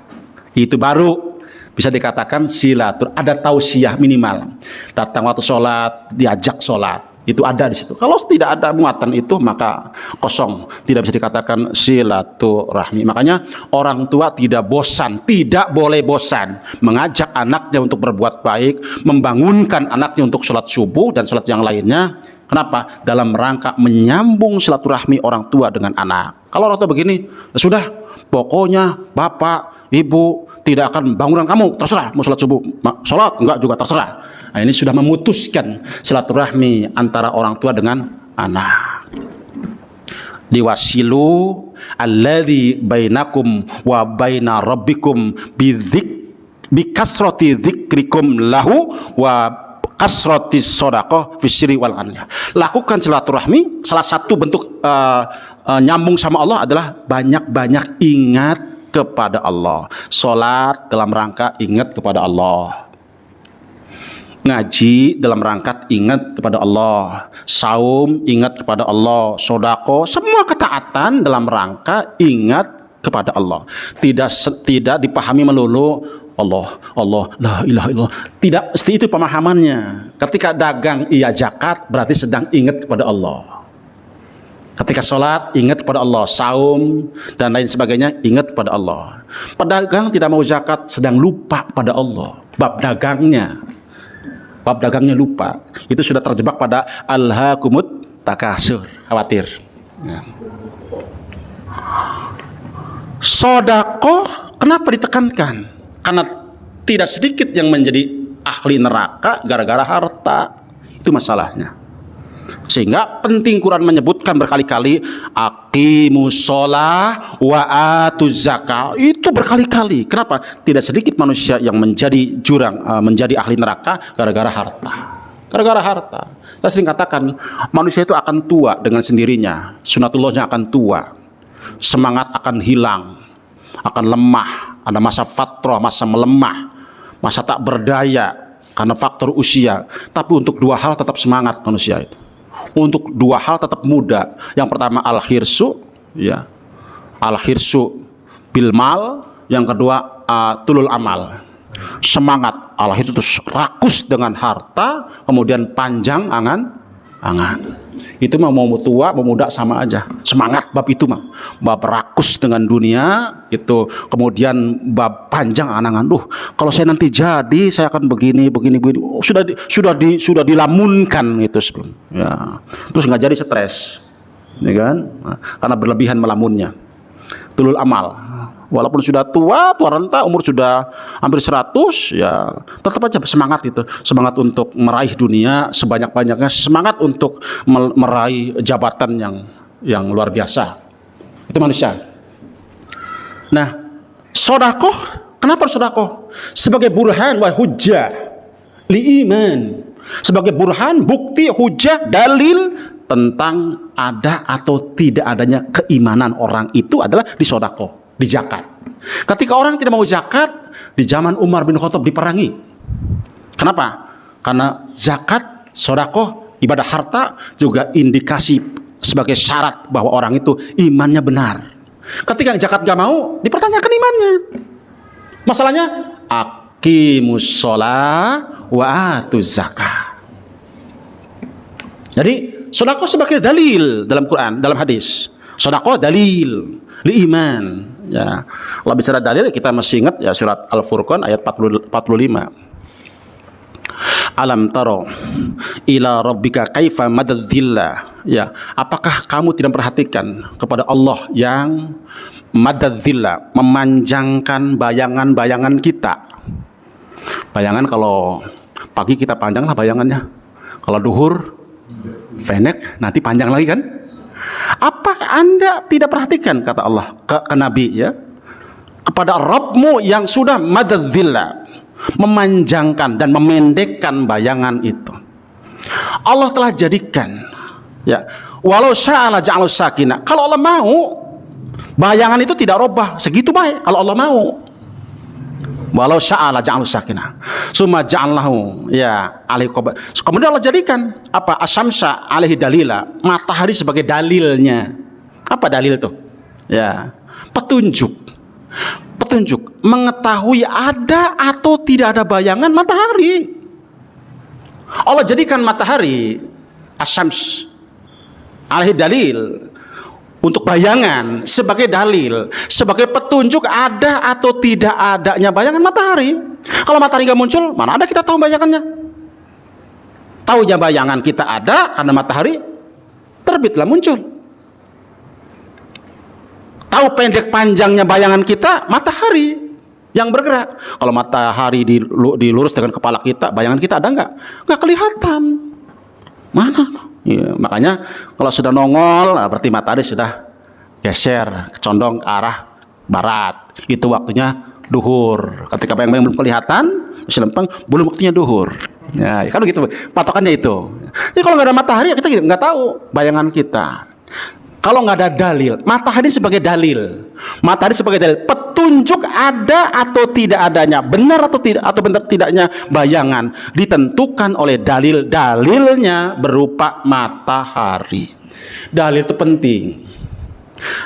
Itu baru bisa dikatakan silatur. Ada tausiah minimal. Datang waktu sholat, diajak sholat. Itu ada di situ. Kalau tidak ada muatan itu, maka kosong. Tidak bisa dikatakan silaturahmi. Makanya orang tua tidak boleh bosan mengajak anaknya untuk berbuat baik, membangunkan anaknya untuk sholat subuh dan sholat yang lainnya. Kenapa? Dalam rangka menyambung silaturahmi orang tua dengan anak. Kalau orang tua begini, sudah, pokoknya bapak, ibu tidak akan bangunan kamu, terserah mau sholat subuh, sholat enggak juga terserah. Nah, ini sudah memutuskan silaturahmi antara orang tua dengan anak. Diwasilu alladzi bainakum wa baina rabbikum bikasrati dzikrikum lahu wa kasroti sodaqoh fisyri wal aniyah. Lakukan silaturahmi. Salah satu bentuk nyambung sama Allah adalah banyak-banyak ingat kepada Allah. Sholat dalam rangka ingat kepada Allah. Ngaji dalam rangka ingat kepada Allah. Saum ingat kepada Allah. Sodaqoh, semua ketaatan dalam rangka ingat kepada Allah. Tidak dipahami melulu Allah, la ilaha illallah. Tidak mesti itu pemahamannya. Ketika dagang iya zakat berarti sedang ingat kepada Allah. Ketika sholat ingat kepada Allah, saum dan lain sebagainya ingat kepada Allah. Pedagang tidak mau zakat sedang lupa pada Allah. Bab dagangnya lupa. Itu sudah terjebak pada alhaakumut takasur, khawatir. Ya. Sedekah kenapa ditekankan? Karena tidak sedikit yang menjadi ahli neraka gara-gara harta. Itu masalahnya. Sehingga penting Quran menyebutkan berkali-kali aqimus shalah wa atuz zakah. Itu berkali-kali. Kenapa? Tidak sedikit manusia yang menjadi menjadi ahli neraka gara-gara harta. Gara-gara harta. Saya sering katakan manusia itu akan tua dengan sendirinya. Sunatullahnya akan tua. Semangat akan hilang, akan lemah. Ada masa fatrah, masa melemah, masa tak berdaya karena faktor usia. Tapi untuk dua hal tetap semangat manusia itu. Untuk dua hal tetap muda. Yang pertama al-hirsu, ya, al-hirsu bil mal. Yang kedua tulul amal. Semangat al-hirsu itu rakus dengan harta, kemudian panjang angan. Itu mah mau tua mau muda sama aja. Semangat bab itu mah. Bab rakus dengan dunia itu, kemudian bab panjang angan. Kalau saya nanti jadi saya akan begini. Oh, sudah dilamunkan itu sebelum. Ya. Terus nggak jadi stres. Ya kan? Nah, karena berlebihan melamunnya. Tulul amal. Walaupun sudah tua renta, umur sudah hampir 100, ya tetap aja semangat itu. Semangat untuk meraih dunia sebanyak-banyaknya, semangat untuk meraih jabatan yang luar biasa. Itu manusia. Nah, sedekah, kenapa sedekah? Sebagai burhan wa hujjah li iman. Sebagai burhan, bukti, hujjah, dalil tentang ada atau tidak adanya keimanan orang itu adalah di sedekah. Di zakat. Ketika orang tidak mau zakat, di zaman Umar bin Khattab diperangi. Kenapa? Karena zakat, sedekah, ibadah harta juga indikasi sebagai syarat bahwa orang itu imannya benar. Ketika zakat gak mau, dipertanyakan imannya. Masalahnya aqimus shalah wa atuz zakah. Jadi sedekah sebagai dalil dalam Quran, dalam hadis. Sedekah dalil li iman. Ya, kalau bicara dalil kita masih ingat ya surat Al-Furqan ayat 45. Alam taro ila rabbika kaifa madadzillah. Ya, apakah kamu tidak perhatikan kepada Allah yang madadzillah, memanjangkan bayangan-bayangan kita. Bayangan kalau pagi kita panjang lah bayangannya. Kalau duhur pendek, nanti panjang lagi kan? Apa Anda tidak perhatikan kata Allah ke Nabi ya, kepada Rabbmu yang sudah madadzillah, memanjangkan dan memendekkan bayangan itu. Allah telah jadikan ya, walau sya'ala ja'alus sakinah. Kalau Allah mau, bayangan itu tidak robah, segitu baik kalau Allah mau. Walau sya'ala ja'alus sakinah. Summa ja'allahu ya alaihi qabah. Kemudian Allah jadikan apa? Asyamsa alaihi dalila, matahari sebagai dalilnya. Apa dalil itu? Ya, petunjuk. Petunjuk mengetahui ada atau tidak ada bayangan matahari. Allah jadikan matahari asyams alaihi dalil, untuk bayangan sebagai dalil, sebagai petunjuk ada atau tidak adanya bayangan matahari. Kalau matahari nggak muncul, mana ada kita tahu bayangannya? Tahunya bayangan kita ada karena matahari terbitlah muncul. Tahu pendek panjangnya bayangan kita, matahari yang bergerak. Kalau matahari dilurus dengan kepala kita, bayangan kita ada nggak? Nggak kelihatan. Mana? Ya, makanya kalau sudah nongol, berarti matahari sudah geser, condong ke arah barat. Itu waktunya duhur. Ketika bayang-bayang belum kelihatan, masih lempeng, belum waktunya duhur. Ya, kan begitu. Patokannya itu. Jadi kalau nggak ada matahari, kita nggak tahu bayangan kita. Kalau nggak ada dalil, matahari sebagai dalil, matahari sebagai dalil, petunjuk ada atau tidak adanya, benar atau tidak, atau benar tidaknya bayangan ditentukan oleh dalil-dalilnya berupa matahari. Dalil itu penting.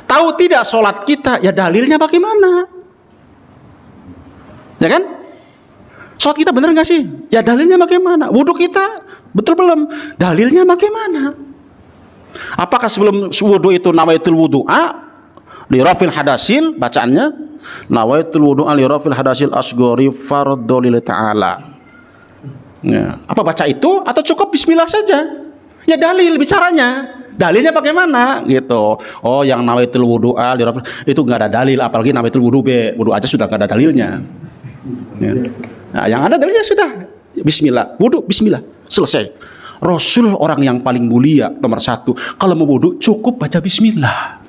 Tahu tidak sholat kita, ya dalilnya bagaimana? Ya kan? Sholat kita benar nggak sih? Ya dalilnya bagaimana? Wudhu kita betul belum? Dalilnya bagaimana? Apakah sebelum wudhu itu nawaitul wudhu'a li rafil hadasil, bacaannya nawaitul wudhu'a li rafil hadasil asghari fardhu lil ta'ala. Ya. Apa baca itu atau cukup bismillah saja? Ya dalil bicaranya. Dalilnya bagaimana gitu. Oh, yang nawaitul wudhu'a li rafil itu nggak ada dalil, apalagi nawaitul wudhu aja sudah nggak ada dalilnya. Ya. Nah, yang ada dalilnya sudah bismillah, wudhu bismillah, selesai. Rasul orang yang paling mulia nomor 1, kalau mau wudhu cukup baca bismillah.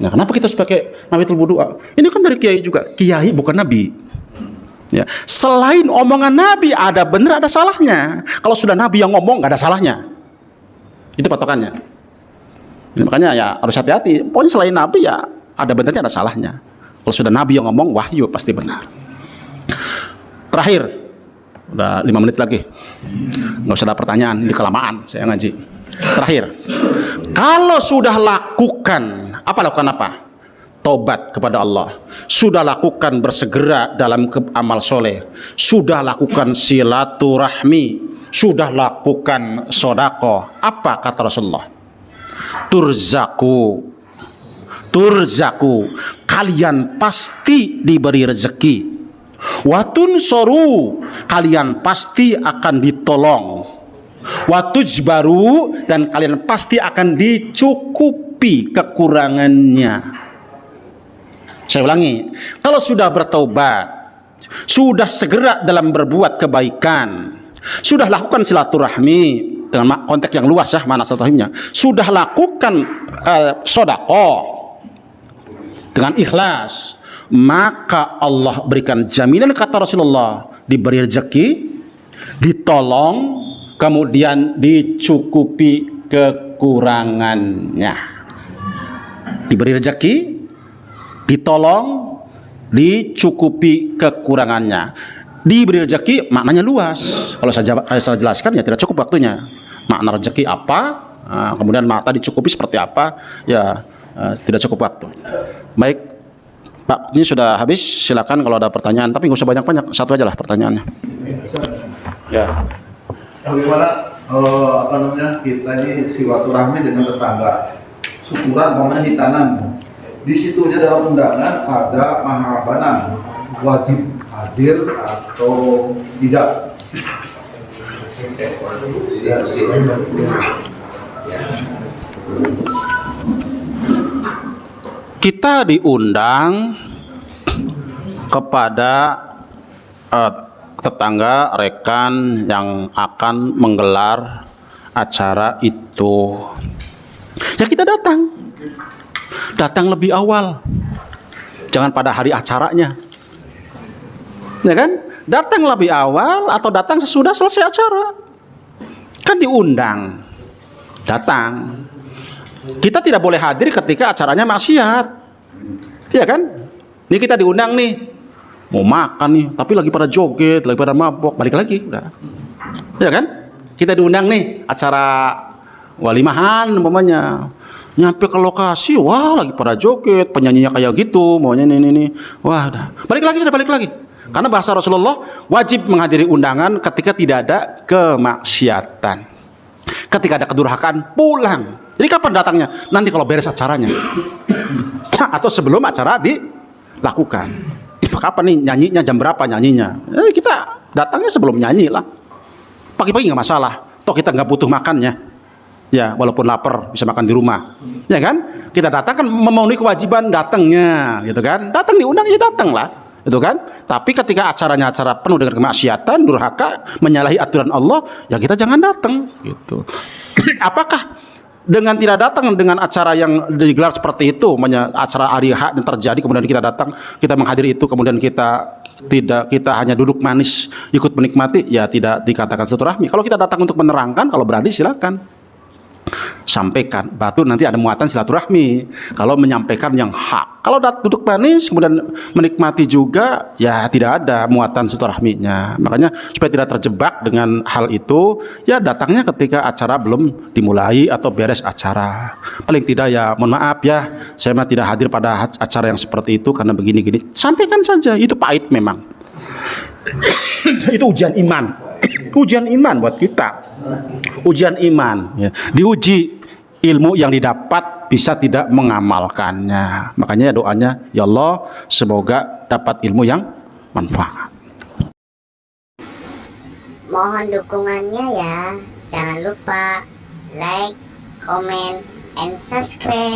Nah, kenapa kita harus pakai nawaitul wudhu'a? Ini kan dari kiai juga, kiai bukan nabi. Ya. Selain omongan nabi ada benar ada salahnya. Kalau sudah nabi yang ngomong nggak ada salahnya. Itu patokannya. Jadi, makanya ya harus hati-hati. Pokoknya selain nabi ya ada benarnya ada salahnya. Kalau sudah nabi yang ngomong wahyu pasti benar. Terakhir, udah 5 menit lagi. Nggak usah ada pertanyaan, ini kelamaan saya ngaji. Terakhir, kalau sudah lakukan apa? Taubat kepada Allah, sudah lakukan bersegera dalam amal soleh, sudah lakukan silaturahmi, sudah lakukan sodako. Apa kata Rasulullah? Turzaku, kalian pasti diberi rezeki. Watun soru, kalian pasti akan ditolong. Watujbaru, dan kalian pasti akan dicukupi kekurangannya. Saya ulangi, kalau sudah bertaubat, sudah segera dalam berbuat kebaikan, sudah lakukan silaturahmi dengan konteks yang luas ya, mana silaturahminya, sudah lakukan sodako dengan ikhlas, maka Allah berikan jaminan, kata Rasulullah, diberi rezeki, ditolong, kemudian dicukupi kekurangannya. Diberi rezeki, ditolong, dicukupi kekurangannya. Diberi rezeki maknanya luas. Kalau saya jelaskan ya tidak cukup waktunya. Makna rezeki apa, kemudian makna dicukupi seperti apa, ya tidak cukup waktu. Baik, Pak, ini sudah habis. Silakan kalau ada pertanyaan, tapi nggak usah banyak-banyak, satu aja lah pertanyaannya. Ya. Bagaimana kita ini silaturahmi dengan tetangga, syukuran umpamanya hitanan, di situnya dalam undangan ada mahabanan, wajib hadir atau tidak? Kita diundang kepada tetangga, rekan yang akan menggelar acara itu. Ya kita datang lebih awal, jangan pada hari acaranya, ya kan? Datang lebih awal atau datang sesudah selesai acara. Kan diundang, datang. Kita tidak boleh hadir ketika acaranya maksiat, ya kan? Ini kita diundang nih, mau makan nih, tapi lagi pada joget, lagi pada mabok, balik lagi, udah, ya kan? Kita diundang nih acara walimahan umpamanya, nyampe ke lokasi, wah lagi pada joget, penyanyinya kayak gitu, maunya ini, wah udah, balik lagi. Karena bahasa Rasulullah wajib menghadiri undangan ketika tidak ada kemaksiatan, ketika ada kedurhakaan pulang. Jadi kapan datangnya? Nanti kalau beres acaranya atau sebelum acara dilakukan. Kapan nih nyanyinya, jam berapa nyanyinya? Kita datangnya sebelum nyanyi lah. Pagi-pagi nggak masalah. Toh kita nggak butuh makannya. Ya, walaupun lapar bisa makan di rumah. Ya kan? Kita datang kan memenuhi kewajiban datangnya, gitu kan? Datang diundang ya datang lah, gitu kan? Tapi ketika acaranya acara penuh dengan kemaksiatan, durhaka, menyalahi aturan Allah, ya kita jangan datang, gitu. Apakah dengan tidak datang dengan acara yang digelar seperti itu, acara hari H yang terjadi, kemudian kita datang, kita menghadiri itu, kemudian kita hanya duduk manis ikut menikmati, ya tidak dikatakan silaturahmi. Kalau kita datang untuk menerangkan, kalau berani silakan. sampaikan. Batu nanti ada muatan silaturahmi. Kalau menyampaikan yang hak. Kalau duduk manis kemudian menikmati juga, ya tidak ada muatan silaturahminya. Makanya supaya tidak terjebak dengan hal itu, ya datangnya ketika acara belum dimulai atau beres acara. Paling tidak ya mohon maaf ya, saya mah tidak hadir pada acara yang seperti itu karena begini-gini. Sampaikan saja, itu pahit memang. Itu ujian iman. Ujian iman buat kita. Ujian iman ya. Diuji ilmu yang didapat bisa tidak mengamalkannya. Makanya doanya, ya Allah semoga dapat ilmu yang manfaat. Mohon dukungannya ya. Jangan lupa like, comment, and subscribe.